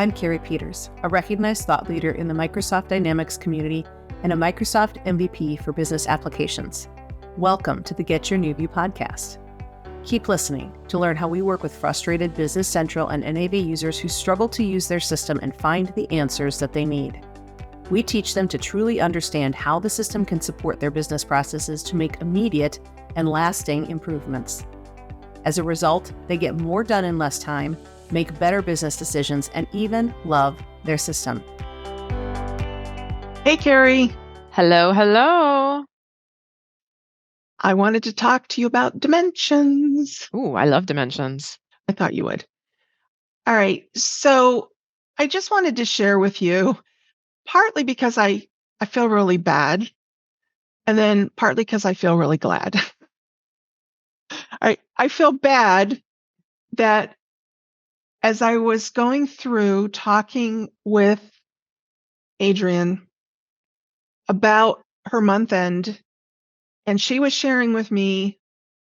I'm Cari Peters, a recognized thought leader in the Microsoft Dynamics community and a Microsoft MVP for business applications. Welcome to the Get Your New View podcast. Keep listening to learn how we work with frustrated Business Central and NAV users who struggle to use their system and find the answers that they need. We teach them to truly understand how the system can support their business processes to make immediate and lasting improvements. As a result, they get more done in less time, make better business decisions, and even love their system. Hey, Cari. Hello, hello. I wanted to talk to you about dimensions. Ooh, I love dimensions. I thought you would. All right. So I just wanted to share with you, partly because I feel really bad, and then partly because I feel really glad. I feel bad that as I was going through talking with Adrienne about her month end, and she was sharing with me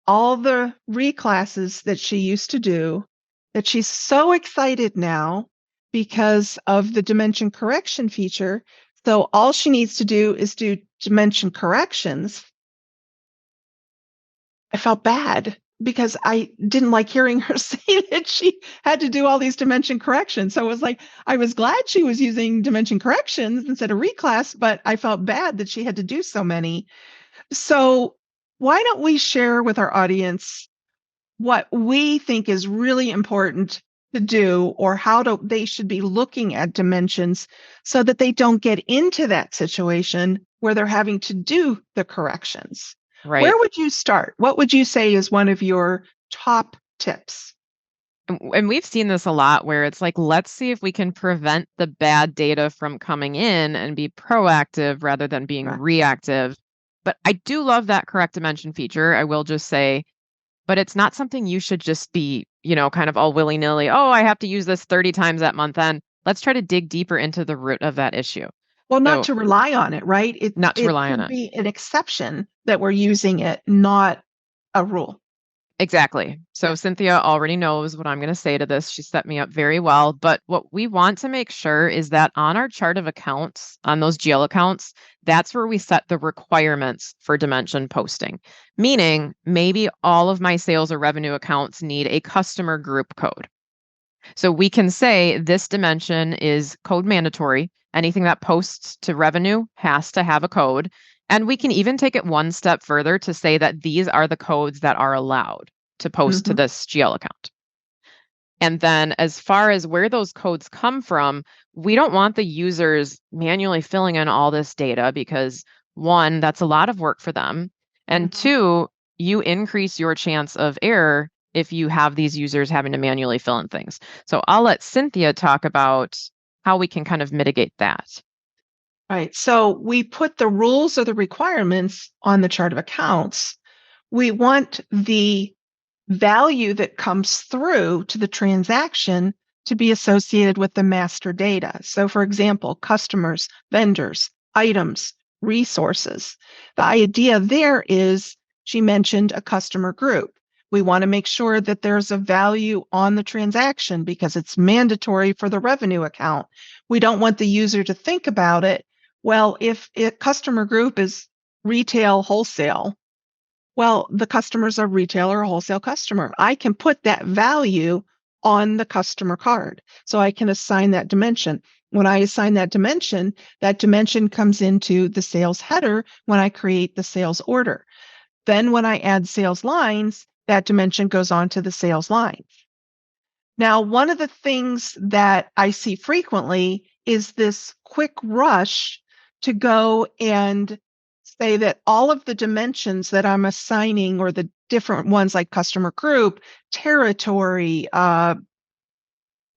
all the reclasses that she used to do, that she's so excited now because of the dimension correction feature. So all she needs to do is do dimension corrections. I felt bad because I didn't like hearing her say that she had to do all these dimension corrections. So it was like, I was glad she was using dimension corrections instead of reclass, but I felt bad that she had to do so many. So why don't we share with our audience what we think is really important to do, or how they should be looking at dimensions so that they don't get into that situation where they're having to do the corrections. Right. Where would you start? What would you say is one of your top tips? And we've seen this a lot where it's like, let's see if we can prevent the bad data from coming in and be proactive rather than being reactive. But I do love that correct dimension feature, I will just say, but it's not something you should just be, kind of all willy-nilly, oh, I have to use this 30 times that month end. Let's try to dig deeper into the root of that issue. Well, not to rely on it, right? Not to rely on it. It could be an exception that we're using it, not a rule. Exactly. So Cynthia already knows what I'm going to say to this. She set me up very well. But what we want to make sure is that on our chart of accounts, on those GL accounts, that's where we set the requirements for dimension posting. Meaning, maybe all of my sales or revenue accounts need a customer group code. So we can say this dimension is code mandatory. Anything that posts to revenue has to have a code. And we can even take it one step further to say that these are the codes that are allowed to post to this GL account. And then as far as where those codes come from, we don't want the users manually filling in all this data because, one, that's a lot of work for them. And two, you increase your chance of error if you have these users having to manually fill in things. So I'll let Cynthia talk about how we can kind of mitigate that. Right. So we put the rules or the requirements on the chart of accounts. We want the value that comes through to the transaction to be associated with the master data. So for example, customers, vendors, items, resources. The idea there is, she mentioned a customer group. We want to make sure that there's a value on the transaction because it's mandatory for the revenue account. We don't want the user to think about it. Well, if a customer group is retail, wholesale, well, the customer's a retail or a wholesale customer. I can put that value on the customer card. So I can assign that dimension. When I assign that dimension comes into the sales header when I create the sales order. Then when I add sales lines, that dimension goes on to the sales lines. Now, one of the things that I see frequently is this quick rush to go and say that all of the dimensions that I'm assigning, or the different ones like customer group, territory,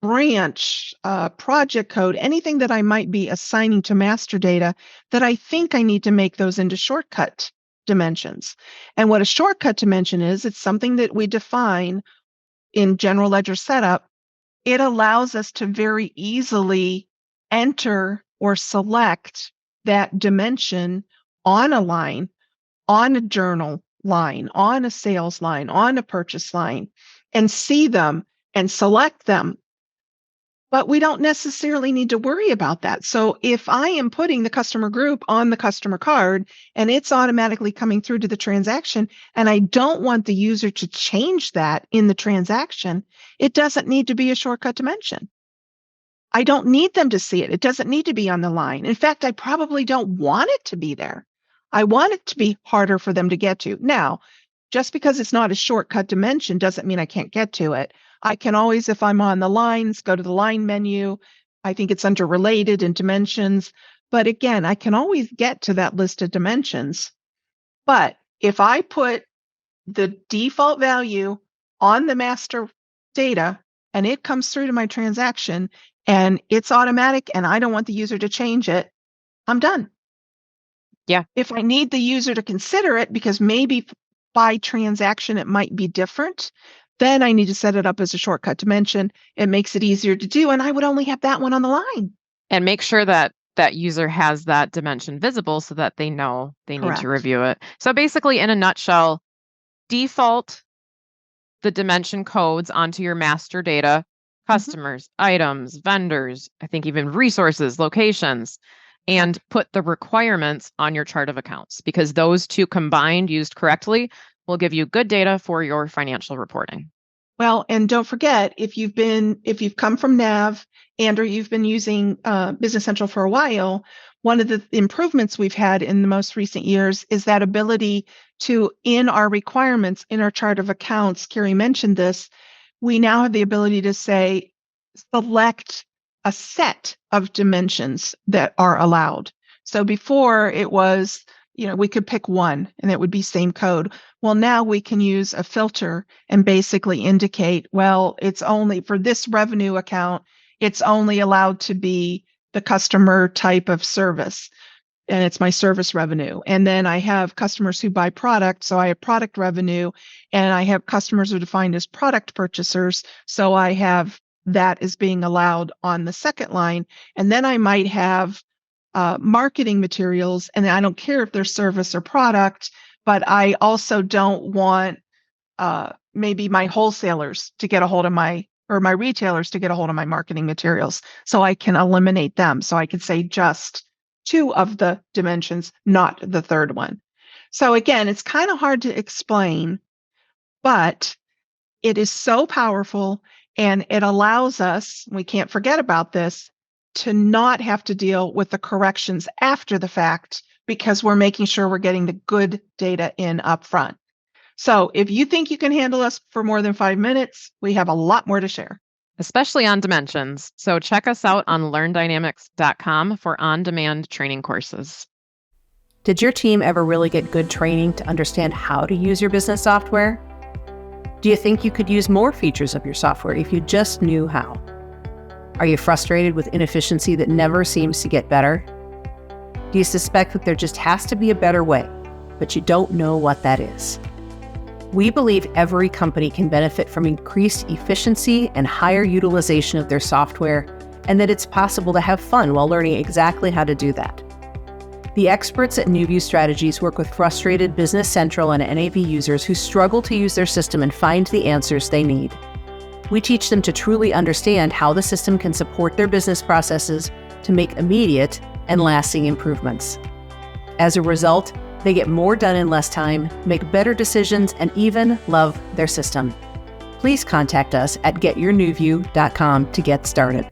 branch, project code, anything that I might be assigning to master data, that I think I need to make those into shortcut dimensions. And what a shortcut dimension is, it's something that we define in general ledger setup. It allows us to very easily enter or select that dimension on a line, on a journal line, on a sales line, on a purchase line, and see them and select them. but we don't necessarily need to worry about that. So if I am putting the customer group on the customer card and it's automatically coming through to the transaction, and I don't want the user to change that in the transaction, it doesn't need to be a shortcut dimension. I don't need them to see it. It doesn't need to be on the line. In fact, I probably don't want it to be there. I want it to be harder for them to get to. Now, just because it's not a shortcut dimension doesn't mean I can't get to it. I can always, if I'm on the lines, go to the line menu. I think it's under related and dimensions. But again, I can always get to that list of dimensions. But if I put the default value on the master data and it comes through to my transaction and it's automatic and I don't want the user to change it, I'm done. Yeah. If I need the user to consider it because maybe by transaction it might be different, then I need to set it up as a shortcut dimension. It makes it easier to do, and I would only have that one on the line. And make sure that that user has that dimension visible so that they know they need to review it. So basically, in a nutshell, default the dimension codes onto your master data, customers, items, vendors, I think even resources, locations, and put the requirements on your chart of accounts, because those two combined, used correctly, will give you good data for your financial reporting. Well, and don't forget, if you've come from Nav or you've been using Business Central for a while, one of the improvements we've had in the most recent years is that ability to, in our requirements, in our chart of accounts, Cari mentioned this, we now have the ability to say, select a set of dimensions that are allowed. So before it was, we could pick one and it would be same code. Well, now we can use a filter and basically indicate, well, it's only for this revenue account, it's only allowed to be the customer type of service. And it's my service revenue. And then I have customers who buy product. So I have product revenue, and I have customers who are defined as product purchasers. So I have that is being allowed on the second line. And then I might have marketing materials, and I don't care if they're service or product, but I also don't want maybe my wholesalers to get a hold of my retailers to get a hold of my marketing materials. So I can eliminate them. So I could say just two of the dimensions, not the third one. So again, it's kind of hard to explain, but it is so powerful, and it allows us, we can't forget about this, to not have to deal with the corrections after the fact, because we're making sure we're getting the good data in up front. So if you think you can handle us for more than 5 minutes, we have a lot more to share. Especially on dimensions. So check us out on learndynamics.com for on-demand training courses. Did your team ever really get good training to understand how to use your business software? Do you think you could use more features of your software if you just knew how? Are you frustrated with inefficiency that never seems to get better? Do you suspect that there just has to be a better way, but you don't know what that is? We believe every company can benefit from increased efficiency and higher utilization of their software, and that it's possible to have fun while learning exactly how to do that. The experts at NewView Strategies work with frustrated Business Central and NAV users who struggle to use their system and find the answers they need. We teach them to truly understand how the system can support their business processes to make immediate and lasting improvements. As a result, they get more done in less time, make better decisions, and even love their system. Please contact us at getyournewview.com to get started.